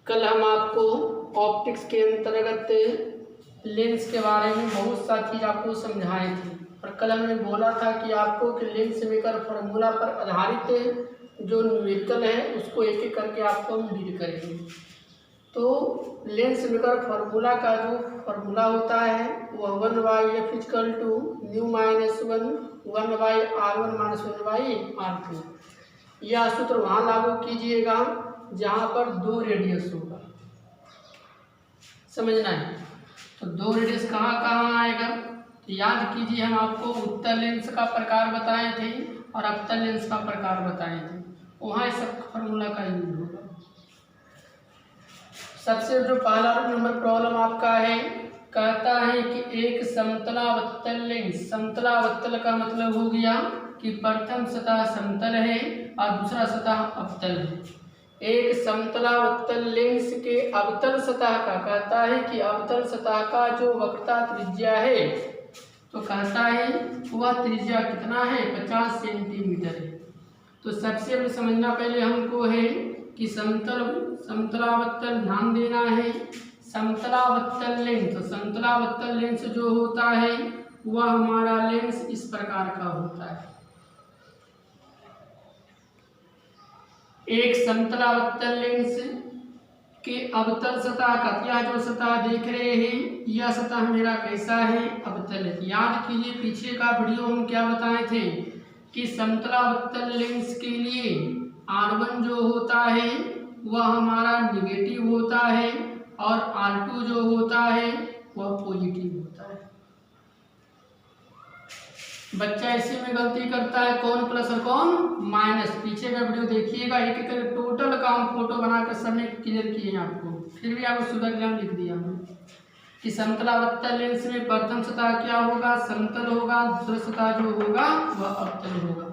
कल हम आपको ऑप्टिक्स के अंतर्गत लेंस के बारे में बहुत सा चीज़ आपको समझाए थे और कल हमने बोला था कि आपको कि लेंस मेकर फार्मूला पर आधारित जो न्यूमेरिकल है उसको एक एक करके आपको हम डील करेंगे। तो लेंस मेकर फार्मूला का जो फार्मूला होता है वह 1/f equal to new minus 1/r1-1/r2। यह सूत्र वहाँ लागू कीजिएगा जहाँ पर दो रेडियस होगा, समझना है। तो दो रेडियस कहाँ कहाँ आएगा, तो याद कीजिए हम आपको उत्तल लेंस का प्रकार बताए थे और अवतल लेंस का प्रकार बताए थे, वहाँ इस सब फार्मूला का यूज होगा। सबसे जो पहला नंबर प्रॉब्लम आपका है, कहता है कि एक समतलावत्तल लेंस, समतलावत्तल का मतलब हो गया कि प्रथम सतह समतल है और दूसरा सतह अवतल है। एक समतलावत्तल लेंस के अवतल सतह का कहता है कि अवतल सतह का जो वक्रता त्रिज्या है, तो कहता है वह त्रिज्या कितना है, 50 सेंटीमीटर है। तो सबसे पहले समझना पहले हमको है कि समतलावत्तल ध्यान देना है। समतलावत्तल लेंस, तो समतलावत्तल लेंस जो होता है वह हमारा लेंस इस प्रकार का होता है। एक समतलावत्तल लेंस के अवतल सतह का, यह जो सतह देख रहे हैं यह सतह मेरा कैसा है, अवतल है। याद कीजिए पीछे का वीडियो हम क्या बताए थे कि समतलावत्तल लेंस के लिए R1 जो होता है वह हमारा निगेटिव होता है और R2 जो होता है वह पॉजिटिव होता है। बच्चा इसी में गलती करता है, कौन प्लस और कौन माइनस। पीछे का वीडियो देखिएगा, एक एक करके टोटल का हम फोटो बनाकर सबने क्लियर किए हैं आपको, फिर भी आपको सुबह एग्जाम लिख दिया हमने कि समतलावत्तल लेंस में प्रथम सतह क्या होगा, समतल होगा, दूसरा सतह जो होगा वह अवतल होगा।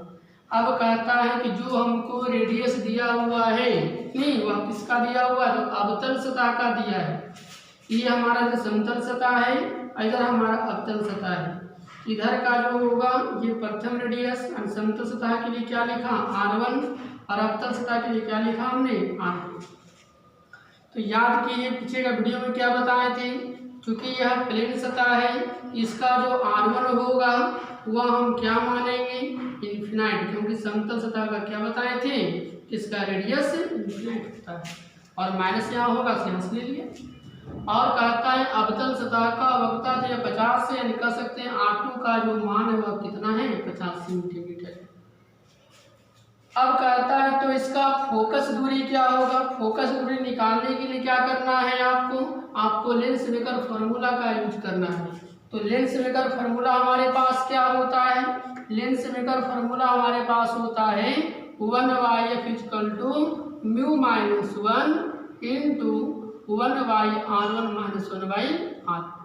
अब कहता है कि जो हमको रेडियस दिया हुआ है, नहीं वह किसका दिया हुआ है, तो अवतल सतह का दिया है। ये हमारा जो समतल सतह है, इधर हमारा अवतल सतह है। इधर का जो होगा ये प्रथम रेडियस, और समतल सतह के लिए क्या लिखा, R1, और अवतल सतह के लिए क्या लिखा हमने, R2। तो याद कीजिए पीछे का वीडियो में क्या बताए थे, क्योंकि यह प्लेन सतह है, इसका जो R1 होगा वह हम क्या मानेंगे, इन्फिनाइट, क्योंकि समतल सतह का क्या बताए थे, इसका रेडियस इन्फिनाइट होता है और माइनस यहाँ होगा, यहाँ से ले लिया। और कहता है अवतल सतह का वक्रता तो यह 50 से, यानी कह सकते हैं R2 का जो मान है वह कितना है, 50 सेंटीमीटर। अब कहता है तो इसका फोकस दूरी क्या होगा। फोकस दूरी निकालने के लिए क्या करना है आपको लेंस मेकर फार्मूला का यूज करना है। तो लेंस मेकर फार्मूला हमारे पास क्या होता है, लेंस मेकर फार्मूला हमारे पास होता है 1/f equal to mu minus 1 into 1/r1-1/r2।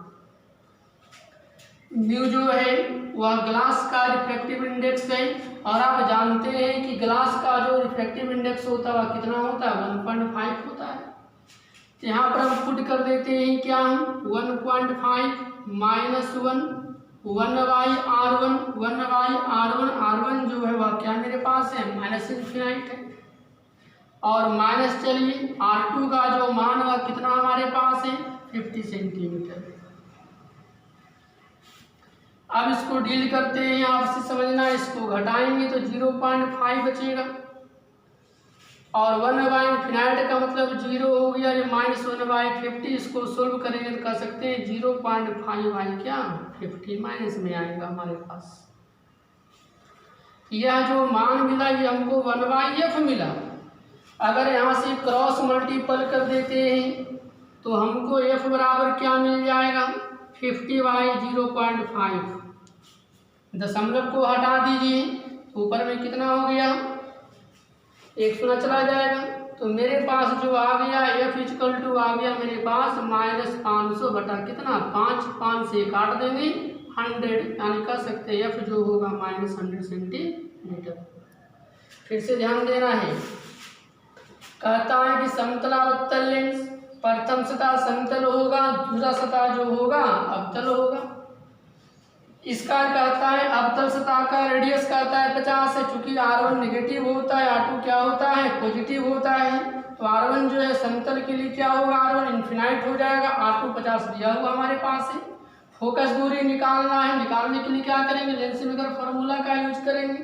म्यू जो है वह ग्लास का रिफ्रैक्टिव इंडेक्स है और आप जानते हैं कि ग्लास का जो रिफ्रैक्टिव इंडेक्स होता है वह कितना होता है, 1.5 होता है। तो यहाँ पर हम पुट कर देते हैं क्या, 1.5 माइनस 1/r1 जो है वह क्या मेरे पास है, माइनस इन्फिनाइट है। और माइनस चलिए R2 का जो मान वह कितना हमारे पास है, 50 सेंटीमीटर। अब इसको डील करते हैं, आपसे समझना, इसको घटाएंगे तो 0.5 बचेगा और 1/इन्फिनाइट का मतलब 0 हो गया, ये -1/50। इसको सोल्व करेंगे तो कह सकते हैं 0.5 क्या 50 माइनस में आएगा हमारे पास। यह जो मान मिला ये हमको 1/f मिला। अगर यहाँ से क्रॉस मल्टीपल कर देते हैं तो हमको f बराबर क्या मिल जाएगा, 50/0.5। दशमलव को हटा दीजिए, ऊपर में कितना हो गया, 1 शून्य चला जाएगा। तो मेरे पास जो आ गया f इक्वल टू आ गया मेरे पास -500 बटा कितना, 5 से काट देंगे 100, यानी कह सकते हैं f जो होगा -100 सेंटीमीटर। फिर से ध्यान देना है, कहता है कि समतलावत्तल लेंस प्रथम सतह समतल होगा, दूसरा सतह जो होगा अवतल होगा। इसका कहता है अवतल सतह का रेडियस कहता है 50 है, चूंकि R1 नेगेटिव होता है, R2 क्या होता है, पॉजिटिव होता है। तो R1 जो है समतल के लिए क्या होगा, R1 इन्फिनाइट हो जाएगा, R2 50 दिया हुआ हमारे पास है। फोकस दूरी निकालना है, निकालने के लिए क्या करेंगे, लेंस मेकर फॉर्मूला का यूज करेंगे।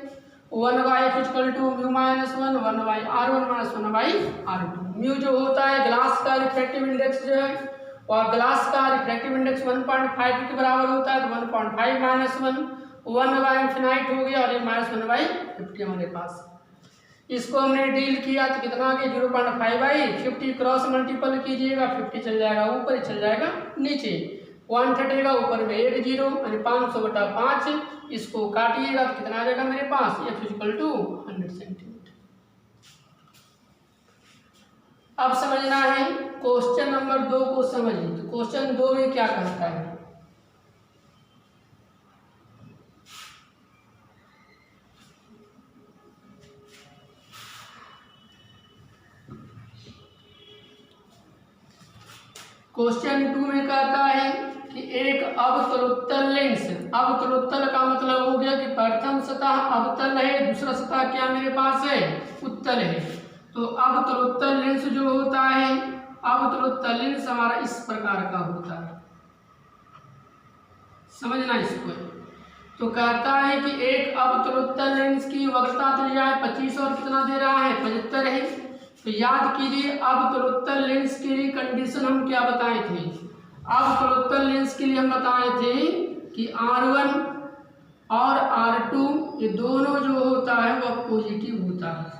1/f equal to mu minus 1 1/r1 minus 1/r2। Mu जो होता है ग्लास का रिफ्रैक्टिव इंडेक्स जो है, और ग्लास का रिफ्रैक्टिव इंडेक्स 1.5 के बराबर होता है, तो 1.5 माइनस 1 इन्फिनाइट हो गया, और ये माइनस 1/50 हमारे पास। इसको हमने डील किया तो कितना आ गया, 0.5/50 क्रॉस मल्टीपल कीजिएगा, 50 चल जाएगा ऊपर, चल जाएगा नीचे, 1 हटेगा, ऊपर में 1 0 यानी 500/5। इसको काटिएगा तो कितना आ जाएगा मेरे पास, f इक्वल टू 100 सेंटीमीटर। अब समझना है क्वेश्चन नंबर 2 को समझिए। तो क्वेश्चन 2 में क्या कहता है, क्वेश्चन 2 में कहता है कि एक अवतलोत्तल लेंस, अवतलोत्तल का मतलब हो गया कि प्रथम सतह अवतल है, दूसरा सतह क्या मेरे पास है, उत्तल है। तो अवतलोत्तल लेंस जो होता है, अवतलोत्तल लेंस हमारा इस प्रकार का होता है, समझना इसको। तो कहता है कि एक अवतलोत्तल लेंस की वक्रता त्रिज्या 25 और कितना दे रहा है, 75 है। तो याद कीजिए अवतलोत्तल लेंस के लिए कंडीशन हम क्या बताए थे, अवतलोत्तल लेंस के लिए हम बताए थे कि R1 और R2 ये दोनों जो होता है वह पॉजिटिव होता है।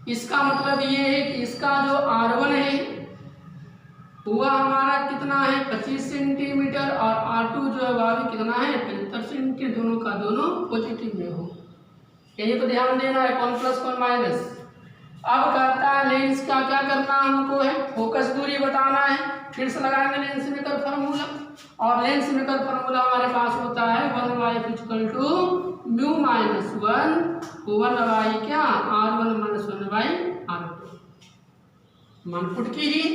इसका मतलब ये है कि इसका जो R1 है वह हमारा कितना है, 25 सेंटीमीटर, और R2 जो है वह भी कितना है, 75 सेंटीमीटर, दोनों का दोनों पॉजिटिव में हो। यही तो ध्यान देना है, कौन प्लस कौन माइनस। अब कहता है लेंस का क्या करना हमको है, फोकस दूरी बताना है। फिर से लगाएंगे लेंस मेकर फार्मूला, और लेंस मेकर फार्मूला हमारे पास होता है 1/f equal to mu minus 1 क्या R1 माइनस 1/r2। मान पुट कीजिए,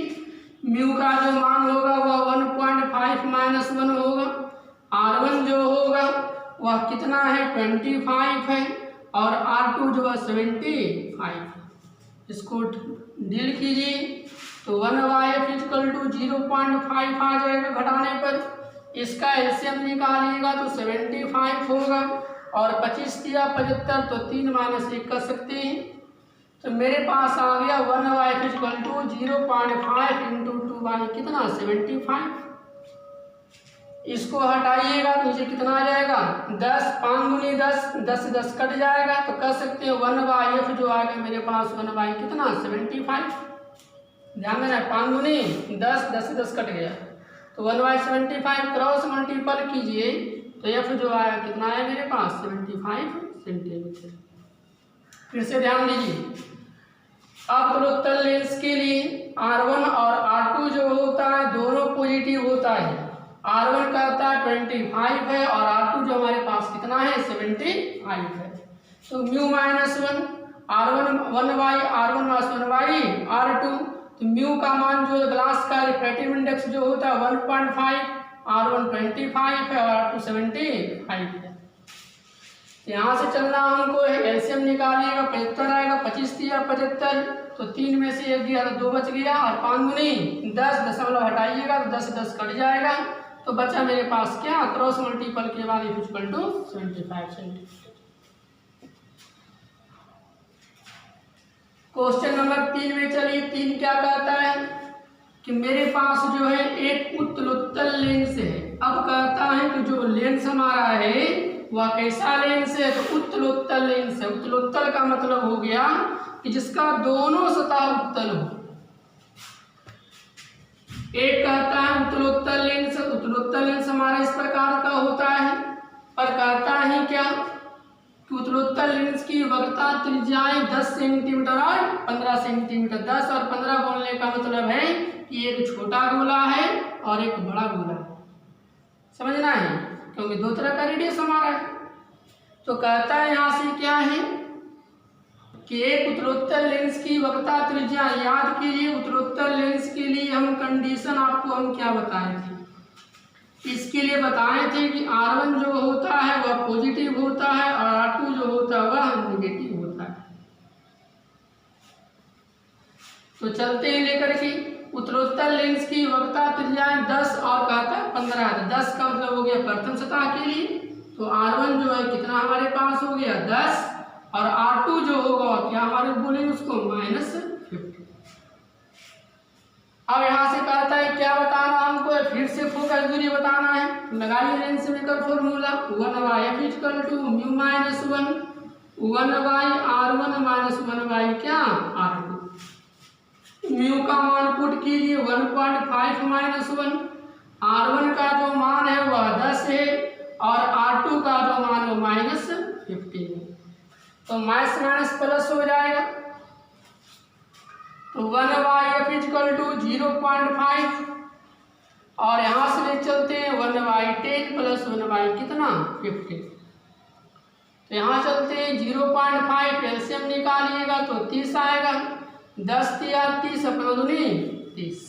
म्यू का जो मान होगा वह 1.5 माइनस 1 होगा, R1 जो होगा वह कितना है, 25 है, और R2 जो है 75। इसको डील कीजिए तो 1/f इक्वल टू 0.5 आ जाएगा घटाने पर। इसका एलसीएम निकालिएगा तो 75 होगा, और 25 दिया 75, तो 3 - 1 कर सकते हैं। तो मेरे पास आ गया 1/f इक्वल टू 0.5 इंटू 2 कितना, 75। इसको हटाइएगा तो नीचे कितना आ जाएगा, 10, 5 दूनी 10, 10 से 10 कट जाएगा, तो कह सकते हैं 1/f जो आएगा मेरे पास 1 कितना, 75। ध्यान देना, 5 दूनी 10, 10 से 10 कट गया, तो 1/75 क्रॉस मल्टीपल कीजिए तो f जो आया कितना आया मेरे पास, 75 सेंटीमीटर। फिर से ध्यान दीजिए, अवतलोत्तल लेंस के लिए R1 और R2 जो होता है दोनों पॉजिटिव होता है। R1 कहता है 25 है, और R2 जो हमारे पास कितना है, 75 है। तो mu minus 1 R1 1/r1 minus 1/r2। तो म्यू का मान जो ग्लास का रिफ्रैक्टिव इंडेक्स जो होता है 1.5, R1 25 है और R2 75 है। यहाँ से चलना हमको है, एलसीएम निकालिएगा, 75 आएगा, 25 दिया 75, तो 3 में से 1 दिया तो 2 बच गया, और 5 दूनी 10, दशमलव हटाइएगा तो 10 से 10 कट जाएगा, तो बचा मेरे पास क्या, क्रॉस मल्टीपल के बाद f equal to 75 centimetre. Question number 3 में चलिए, 3 क्या कहता है कि मेरे पास जो है एक उत्तलोत्तल लेंस है। अब कहता है कि जो लेंस हमारा है वह कैसा लेंस है, तो उत्तलोत्तल लेंस है। उत्तलोत्तल का मतलब हो गया कि जिसका दोनों सतह उत्तल हो। एक कहता है उत्तलोत्तल लेंस, उत्तलोत्तल लेंस हमारा इस प्रकार का होता है, पर कहता है क्या कि उत्तलोत्तल लेंस की वक्रता त्रिज्याएं 10 सेंटीमीटर और 15 सेंटीमीटर। 10 और 15 बोलने का मतलब है कि एक छोटा गोला है और एक बड़ा गोला है, समझना है, क्योंकि दो तरह का रेडियस हमारा है। तो कहता है यहाँ से क्या है कि एक उत्तलोत्तल लेंस की वक्रता त्रिज्या, याद कीजिए उत्तलोत्तल लेंस के लिए हम कंडीशन आपको हम क्या बताए थे, इसके लिए बताए थे कि R1 जो होता है वह पॉजिटिव होता है और R2 जो होता है वह नेगेटिव होता है। तो चलते हैं लेकर के उत्तरोत्तर लेंस की वक्रता त्रिज्याएं 10 और कहता है 15 है। 10 का मतलब हो गया प्रथम सतह के लिए, तो R1 जो है कितना हमारे पास हो गया 10, और R2 जो होगा क्या हमारे बोले उसको -50। अब यहाँ से कहता है क्या बताना हमको, फिर से फोकस दूरी बताना है। लगाइए lens maker formula 1/f = μ-1 1/r1 - 1/, क्या R2। म्यू का मान पुट कीजिए 1.5 - 1, R1 का जो मान है वह 10 है और R2 का जो मान है -15 है, तो माइनस प्लस हो जाएगा। तो 1/f = 0.5 और यहाँ से ले चलते हैं 1/10 + 1/ कितना 15। तो यहाँ चलते हैं 0.5 एलसीएम निकालिएगा तो 30 आएगा। 10 तिया 30 अपना दूनी 30,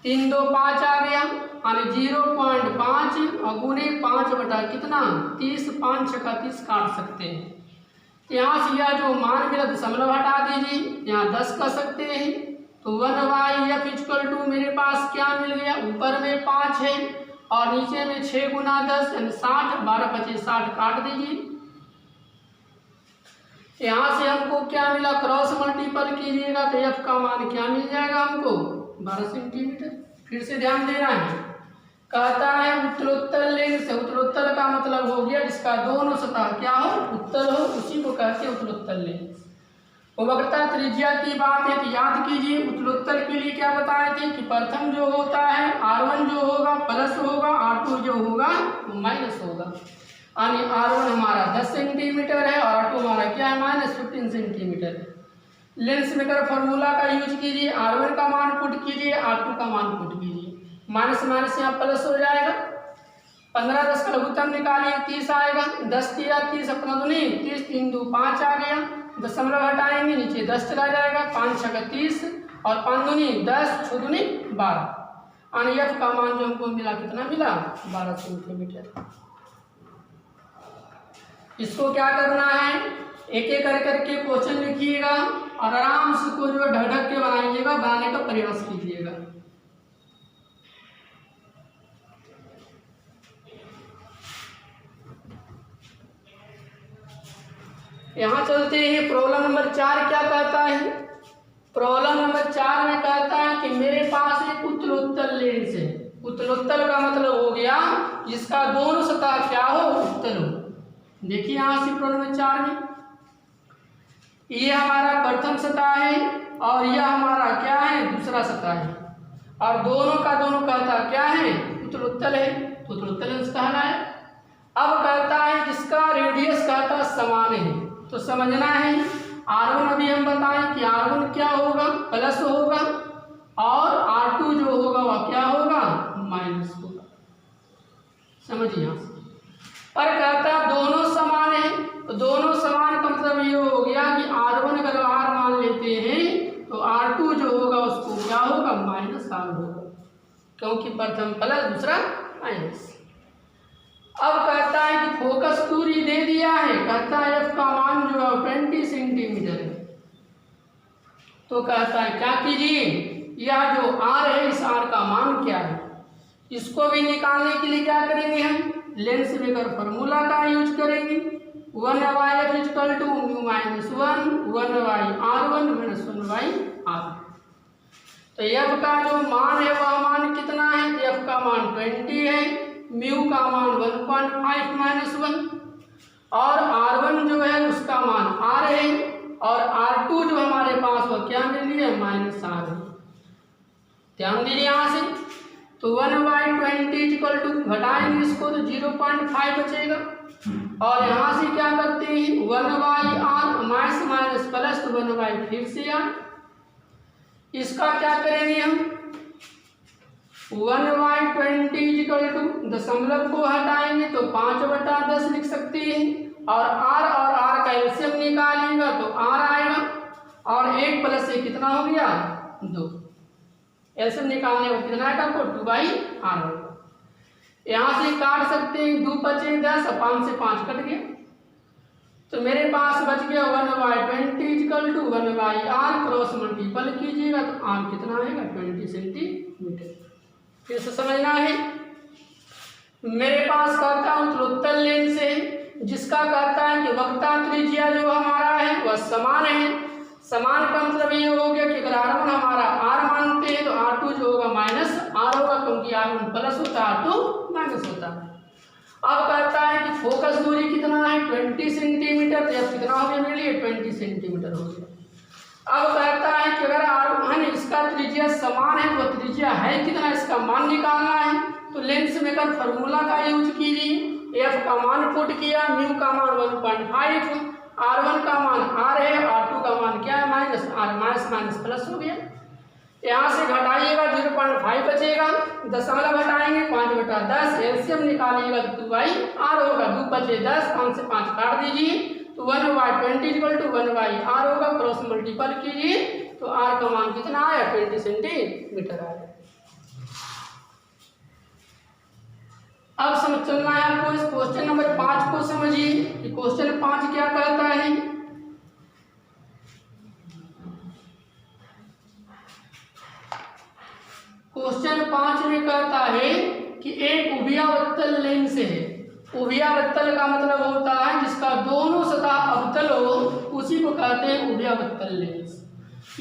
3 2 5 आ गया, यानी 0.5 और गुने 5 बटा कितना 30, 5 छक्का 30 काट सकते हैं। यहाँ से यह जो मान मिला दशमलव हटा दीजिए, यहाँ 10 कर सकते हैं, तो 1/f = मेरे पास क्या मिल गया, ऊपर में 5 है और नीचे में 6 × 10 यानी 60, 12 × 25 60 काट दीजिए। यहाँ से हमको क्या मिला, क्रॉस मल्टीपल कीजिएगा तो f का मान क्या मिल जाएगा हमको 12 सेंटीमीटर। फिर से ध्यान देना है, कहता है उत्तरोत्तर लेंस, उत्तरोत्तर का मतलब हो गया जिसका दोनों सतह क्या हो उत्तल हो, उसी को कहते हैं उत्तरोत्तर लेंस। वक्रता त्रिज्या की बात है तो याद कीजिए उत्तरोत्तर के लिए क्या बताए थे कि प्रथम जो होता है R1 जो होगा प्लस होगा, R2 जो होगा माइनस होगा, यानी R1 हमारा 10 सेंटीमीटर है और R2 हमारा क्या है -15 सेंटीमीटर है। लेंस मेकर फॉर्मूला का यूज कीजिए, R1 का मान पुट कीजिए, R2 का मान पुट कीजिए, माइनस माइनस यहाँ प्लस हो जाएगा। 15 10 का लघुत्तम निकालिए 30 आएगा। 10 तिया 30 अपना दूनी 30, 3 2 5 आ गया, दशमलव हटाएंगे नीचे 10 चला जाएगा, 5 छक्का 30 और 5 दूनी 10, 6 दूनी 12, यानी f का मान जो हमको मिला कितना मिला 12 सेंटीमीटर। इसको क्या करना है, एक एक करके क्वेश्चन लिखिएगा और आराम से को जो ढक ढक के बनाइएगा, बनाने का प्रयास कीजिएगा। यहाँ चलते हैं प्रॉब्लम नंबर 4 क्या कहता है। प्रॉब्लम नंबर 4 में कहता है कि मेरे पास एक उत्तरोत्तर लेंस है। उत्तरोत्तर का मतलब हो गया जिसका दोनों सतह क्या हो उत्तल हो। देखिए यहाँ से प्रॉब्लम नंबर 4 में ये हमारा प्रथम सतह है और यह हमारा क्या है दूसरा सतह है, और दोनों का दोनों कहता क्या है उत्तरोत्तर है, तो उत्तरोत्तर लेंस कहलाए। अब कहता है जिसका रेडियस कहता समान है, तो समझना है R1 अभी हम बताएं कि R1 क्या होगा प्लस होगा और R2 जो होगा वह क्या होगा माइनस होगा। समझिए यहाँ से, पर कहता दोनों समान है, तो दोनों समान का मतलब ये हो गया कि R1 अगर R मान लेते हैं तो R2 जो होगा उसको क्या होगा -R होगा, क्योंकि प्रथम प्लस दूसरा माइनस। अब कहता है कि फोकस दूरी दे दिया है, कहता है f का मान जो है 20 सेंटीमीटर है, तो कहता है क्या कीजिए यह जो r है इस r का मान क्या है, इसको भी निकालने के लिए क्या करेंगे हम लेंस मेकर फॉर्मूला का यूज करेंगे। 1/f = μ-1 1/r1 - 1/r। तो f का जो मान है वह मान कितना है, f का मान 20 है, म्यू का मान 1.5 - 1 और R1 जो है उसका मान R है और R2 जो हमारे पास वो क्या मिल रही है -R है। ध्यान दीजिए यहाँ से, तो 1/20 = घटाएंगे इसको तो 0.5 बचेगा और यहाँ से क्या करते हैं 1/r माइनस प्लस तो 1/, फिर से r। इसका क्या करेंगे हम 1/20 = दशमलव को हटाएंगे तो 5/10 लिख सकते हैं और r का एलसीएम निकालेंगे तो r आएगा और 1 + 1 कितना हो गया 2, एलसीएम निकालने को कितना आएगा आपको 2/r होगा। यहाँ से काट सकते हैं 2 × 10 5 से 5 कट गया, तो मेरे पास बच गया 1/20 = equal to 1/r cross multiple कीजिएगा तो r कितना आएगा 20 सेंटीमीटर। फिर से समझना है, मेरे पास कहता है उत्तरोत्तर लेंस है जिसका कहता है कि वक्रता त्रिज्या जो हमारा है वह समान है। समान का मतलब ये हो गया कि अगर r1 हमारा r मानते हैं तो r2 जो होगा माइनस r होगा, क्योंकि r1 प्लस होता है r2 माइनस होता है। अब कहता है कि फोकस दूरी कितना है 20 सेंटीमीटर, तो अब कितना हो गया मेरे लिए 20 सेंटीमीटर हो गया। अब कहता है कि अगर r1 इसका त्रिज्या समान है तो त्रिज्या है कितना, इसका मान निकालना है। तो लेंस मेकर फार्मूला का यूज कीजिए, f का मान पुट किया, म्यू का मान 1.5, r1 का मान r है, r2 का मान क्या है minus r, minus minus plus हो गया। यहाँ से घटाइएगा 0.5 बचेगा, दशमलव घटाएंगे 5/10, एलसीएम निकालिएगा तो 2/r होगा, 2 बचे 10, 5 से 5 काट दीजिए तो 1/20 इक्वल टू 1/r होगा, क्रॉस मल्टीपल कीजिए तो r का मान कितना आया 20 सेंटीमीटर आया। अब समझ चलना है आपको इस क्वेश्चन नंबर 5 को समझिए कि क्वेश्चन 5 क्या कहता है। क्वेश्चन 5 में कहता है कि एक उभयावत्तल लेंस है। उभयावत्तल का मतलब होता है जिसका दोनों सतह अवतल हो, उसी को कहते हैं उभयावत्तल लेंस।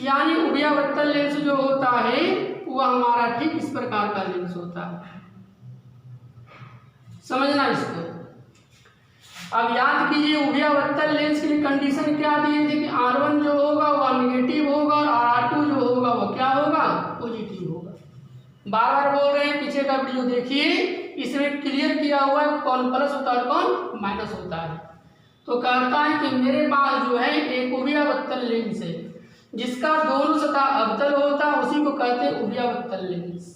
यानी उभयावत्तल लेंस जो होता है वो हमारा ठीक इस प्रकार का लेंस होता है, समझना इसको। अब याद कीजिए उभयावत्तल लेंस के लिए कंडीशन क्या दिए थे कि r1 जो होगा वह निगेटिव होगा और r2 जो होगा वह क्या होगा पॉजिटिव होगा। बार बार बोल रहे हैं, पीछे का वीडियो देखिए, इसमें क्लियर किया हुआ है कौन प्लस होता है कौन माइनस होता है। तो कहता है कि मेरे पास जो है एक उभयावत्तल लेंस है जिसका दोनों सतह अवतल होता है, उसी को कहते हैं उभयावत्तल लेंस।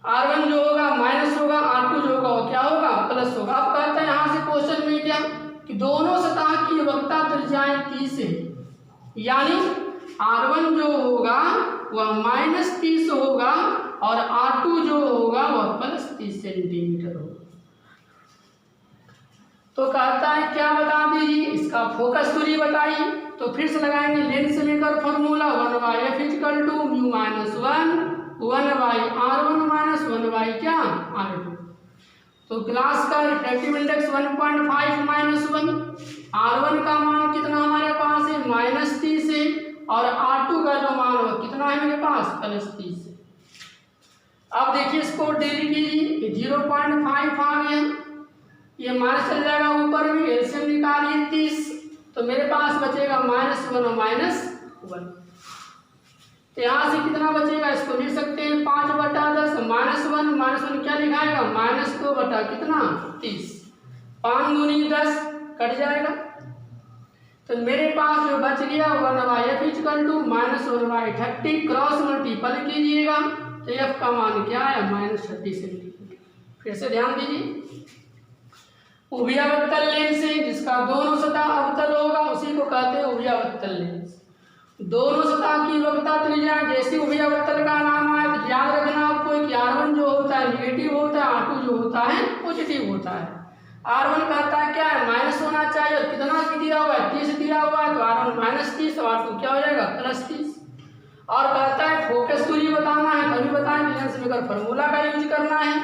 r1 जो होगा माइनस होगा, r2 जो होगा वो क्या होगा प्लस होगा। अब कहते हैं यहाँ से क्वेश्चन में क्या कि दोनों सतह की वक्रता त्रिज्याएं 30 है, यानी r1 जो होगा वह -30 होगा और r2 जो होगा वह +30 सेंटीमीटर होगा। तो कहता है क्या बता दीजिए, इसका फोकस दूरी बताइए। तो फिर से लगाएंगे lens maker formula 1/f equal to mu minus 1/r1 minus 1/ क्या r2। तो ग्लास का रिफ्रैक्टिव इंडेक्स 1.5 माइनस 1, r1 का मान कितना हमारे पास है -30 है और r2 का जो मान है कितना है मेरे पास +30 है। अब देखिए इसको डेली कीजिए, 0.5 आ गया, ये माइनस चल जाएगा ऊपर में, एलसीएम निकालिए 30, तो मेरे पास बचेगा -1 और -1। तो यहाँ से कितना बचेगा, इसको लिख सकते हैं 5/10, -1 क्या लिखाएगा -2 बटा कितना 30, 5 दूनी 10 कट जाएगा। तो मेरे पास जो बच गया 1/f equal to -1/30, cross multiple कीजिएगा तो f का मान क्या है -30 सेंटीमीटर। फिर से ध्यान दीजिए, उभयावत्तल लेंस है जिसका दोनों सतह अवतल होगा, उसी को कहते हैं उभयावत्तल लेंस। दोनों सतह की वक्रता त्रिज्या, जैसे उभयावत्तल का नाम आया तो याद रखना आपको कि r1 जो होता है निगेटिव होता है, r2 जो होता है पॉजिटिव होता है। r1 कहता है क्या है माइनस होना चाहिए, और कितना दिया हुआ है 30 दिया हुआ है, तो r1 -30 और r2 क्या हो जाएगा +30। और कहता है फोकस दूरी बताना है, तभी बताएं लेंस मेकर फॉर्मूला का यूज करना है।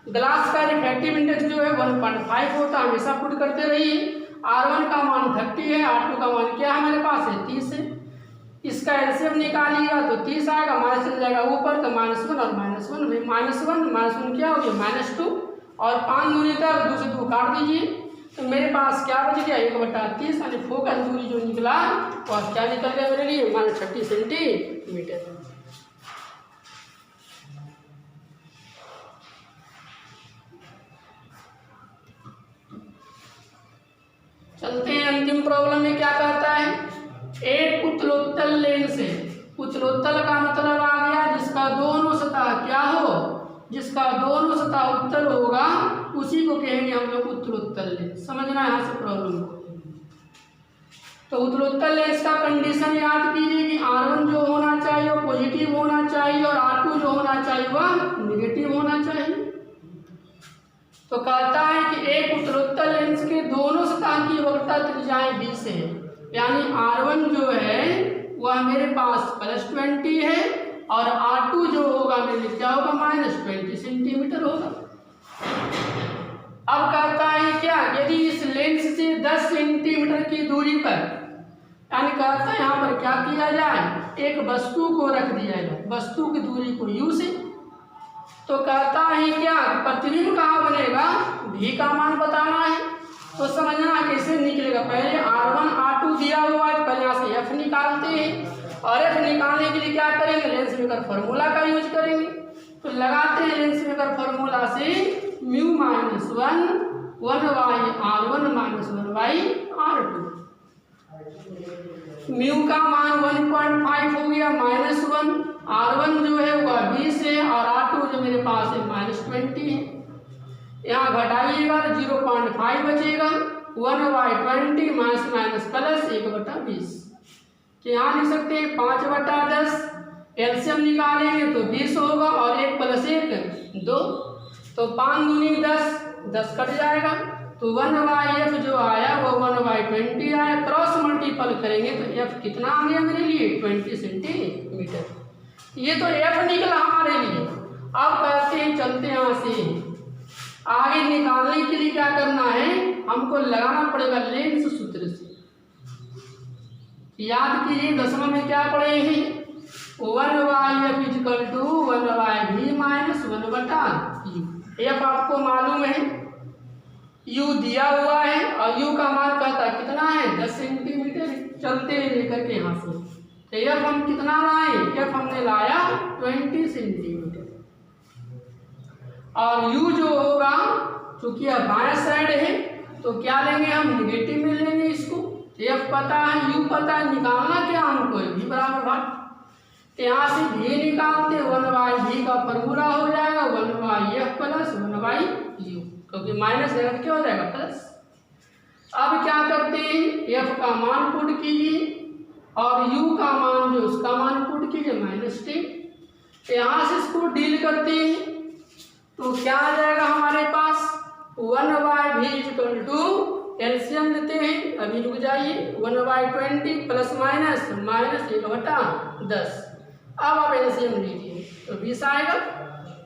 ग्लास का रिफ्रैक्टिव इंडेक्स जो है 1.5 होता है, हमेशा पुट करते रहिए। r1 का मान 30 है, r2 का मान क्या है हमारे पास है 30 है। इसका एलसीएम निकालिएगा तो 30 आएगा, माइनस चल जाएगा ऊपर तो -1 और -1 क्या हो गया -2 और 5 दूरी तक 2 से 2 काट दीजिए तो मेरे पास क्या बच गया 1/30, यानी फोकस दूरी जो निकला और क्या निकल गया मेरे लिए -30 सेंटीमीटर। चलते हैं अंतिम प्रॉब्लम में क्या कहता है, एक उत्तलोत्तल लेंस है। उत्तलोत्तल का मतलब आ गया जिसका दोनों सतह क्या हो, जिसका दोनों सतह उत्तल होगा, उसी को कहेंगे हम लोग उत्तलोत्तल लेंस। समझना यहाँ से प्रॉब्लम को। तो उत्तलोत्तल लेंस का कंडीशन याद कीजिए कि r1 जो होना चाहिए वो पॉजिटिव होना चाहिए और r2 जो होना चाहिए वह निगेटिव होना चाहिए। तो कहता है कि एक उत्तलोत्तल लेंस के दोनों सतह की वक्रता त्रिज्याएं 20 है। यानी R1 जो है वह मेरे पास +20 है और R2 जो होगा मेरे लिए क्या होगा -20 सेंटीमीटर होगा। अब कहता है क्या, यदि इस लेंस से 10 सेंटीमीटर की दूरी पर, यानी कहता है यहाँ पर क्या किया जाए, एक वस्तु को रख दिया जाए, वस्तु की दूरी को U से, तो कहता है क्या प्रतिबिंब कहाँ बनेगा, V का मान बताना है। तो समझना कैसे निकलेगा, पहले R1 R2 दिया हुआ है, पहले यहाँ से F निकालते हैं और F निकालने के लिए क्या करेंगे, लेंस मेकर फार्मूला का यूज करेंगे। तो लगाते हैं लेंस मेकर फार्मूला से μ - 1 1/R1 - 1/R2। म्यू का मान 1.5 हो गया -1, R1 जो है वह 20 है और R2 जो मेरे पास है -20 है। यहाँ घटाइएगा तो 0.5 बचेगा, 1/20 -1/20 कि यहाँ लिख सकते हैं 5/10। एलसीएम निकालेंगे तो 20 होगा और 1 + 1 2, तो 5 दूनी 10, 10 कट जाएगा, तो 1/f जो आया वो 1/20 आया। क्रॉस मल्टीपल करेंगे तो f कितना आ गया मेरे लिए 20 सेंटीमीटर। ये तो f निकला हमारे लिए। अब कहते हैं चलते हैं यहाँ से आगे, निकालने के लिए क्या करना है, हमको लगाना पड़ेगा लेंस सूत्र से। याद कीजिए 10वां में क्या पढ़े हैं, 1/f = 1/v - 1/u। f आपको मालूम है, u दिया हुआ है और u का मान कहता है कितना है 10 सेंटीमीटर। चलते हैं लेकर के यहाँ से, तो f हम कितना लाए, f हमने लाया 20 सेंटीमीटर और u जो होगा चूंकि यह बाएं साइड है तो क्या लेंगे हम, निगेटिव में लेंगे इसको। f पता है, u पता है, निकालना क्या हमको v बराबर भाग, तो यहाँ से v निकालते 1/v का फॉर्मूला हो जाएगा 1/f + 1/u, क्योंकि माइनस है क्या हो जाएगा प्लस। अब क्या करते हैं, f का मान पुट कीजिए और u का मान जो उसका मान पुट कीजिए -10। तो यहाँ से इसको डील करते हैं तो क्या आ जाएगा हमारे पास 1/v = एलसीएम लेते हैं, अभी रुक जाइए, 1/20 ± -1/10। अब आप एलसीएम लीजिए तो 20 आएगा,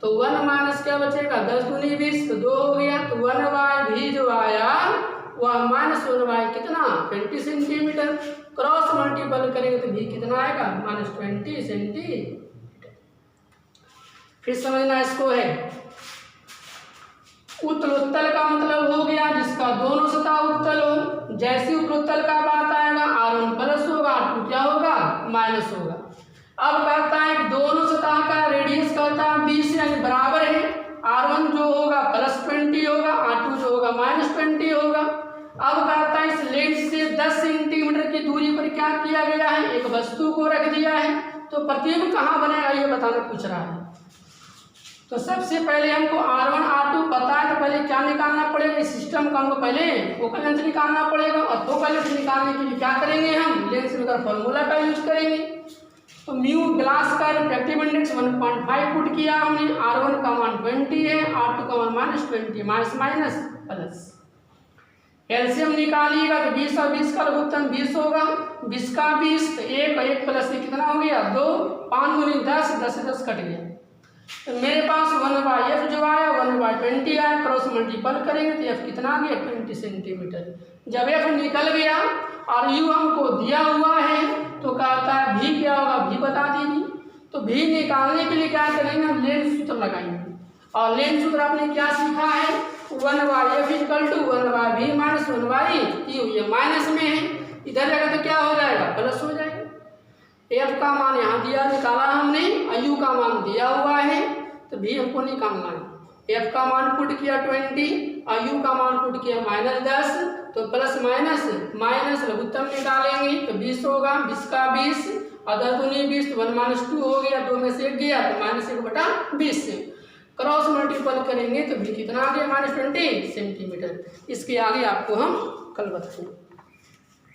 तो 1 माइनस क्या बचेगा, 10 दूनी 20 तो 2 हो गया, तो 1/v जो आया वह -1/, कितना 20 सेंटीमीटर। क्रॉस मल्टीपल करेंगे तो v कितना आएगा -20 सेंटीमीटर। फिर समझना इसको है, उत्तल का मतलब हो गया जिसका दोनों सतह उत्तल हो। जैसे उपरोत्तल का बात आएगा R1 प्लस होगा, R2 क्या होगा माइनस होगा। अब कहता है कि दोनों सतह का रेडियस कहता है 20 यानी बराबर है, R1 जो होगा +20 होगा, R2 जो होगा -20 होगा। अब कहता है इस लेंस से 10 सेंटीमीटर की दूरी पर क्या किया गया है, एक वस्तु को रख दिया है, तो प्रतिबिंब कहाँ बनेगा ये बताना पूछ रहा है। तो सबसे पहले हमको R1 R2 पता है, तो पहले क्या निकालना पड़ेगा, इस सिस्टम का हमको पहले फोकल लेंथ निकालना पड़ेगा और फोकल लेंथ निकालने के लिए क्या करेंगे, हम लेंस मेकर फार्मूला का यूज करेंगे। तो म्यू ग्लास का रिफ्रैक्टिव इंडेक्स 1.5 पुट किया हमने, R1 का मान 20 है, R2 का मान -20 माइनस प्लस। एलसीएम निकालिएगा तो 20 और 20 का लघुत्तम 20 होगा, 20 का 20 तो 1 और 1 प्लस कितना हो गया 2, 5 दूनी 10, 10 से 10 कट गया, तो मेरे पास 1/f जो आया 1/20 आया। क्रॉस मल्टीपल करेंगे तो f कितना आ गया 20 सेंटीमीटर। जब f निकल गया और u हमको दिया हुआ है तो कहता है v क्या होगा, v बता दीजिए। तो v निकालने के लिए क्या करेंगे, हम लेंस सूत्र लगाएंगे और लेंस सूत्र आपने क्या सीखा है, 1/f = 1/v - 1/u। ये माइनस में है, इधर जाएगा तो क्या हो जाएगा प्लस हो जाएगा। f का मान यहाँ दिया निकाला हमने, u का मान दिया हुआ है, तो v हमको निकालना है। f का मान पुट किया 20 और u का मान पुट किया -10, तो प्लस माइनस लघुत्तम निकालेंगे तो 20 होगा, 20 का 20 और 10 दूनी 20 तो 1 - 2 हो गया, 2 में से 1 गया तो -1/20 से क्रॉस मल्टीपल करेंगे तो v कितना आ गया -20 सेंटीमीटर। इसके आगे आपको हम कल बताएंगे।